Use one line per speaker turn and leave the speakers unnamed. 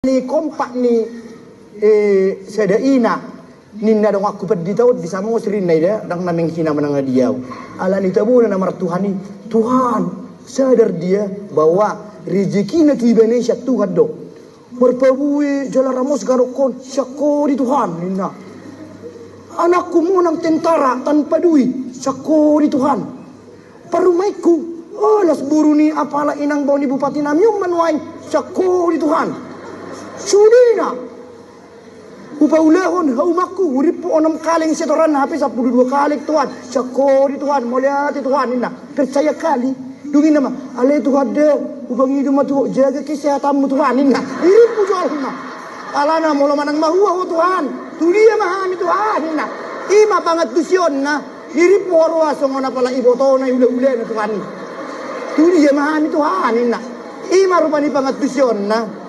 Ni kompak ni sada ina ninna dong aku peddi tahu di samo srin na ida dang nameng hina menang dia ala ni tabu na mar Tuhan ni Tuhan sadar dia bahwa rezekinya tu Indonesia Tuhan do berpabui jalan ramos garokon syakuri Tuhan ninna anakku munang tentara tanpa duit syakuri Tuhan perumaiku las buru ni apalah inang bau ni bupati namium manuai syakuri Tuhan Sudina upaulahon haumaku urip po onam kaling setoran hape 12 kali Tuhan syakori Tuhan moliati Tuhan inna percaya kali dungin nama ale Tuhan de ubangi duma tu jaga kesehatanmu Tuhan inna irip po jual inna alana molo manang mahuwa Tuhan tu dia mahami Tuhan inna ima pangat dusion na irip po arwa songona pala iboto na ule-ule na Tuhan tu dia mahami Tuhan inna ima rupani pangat dusion na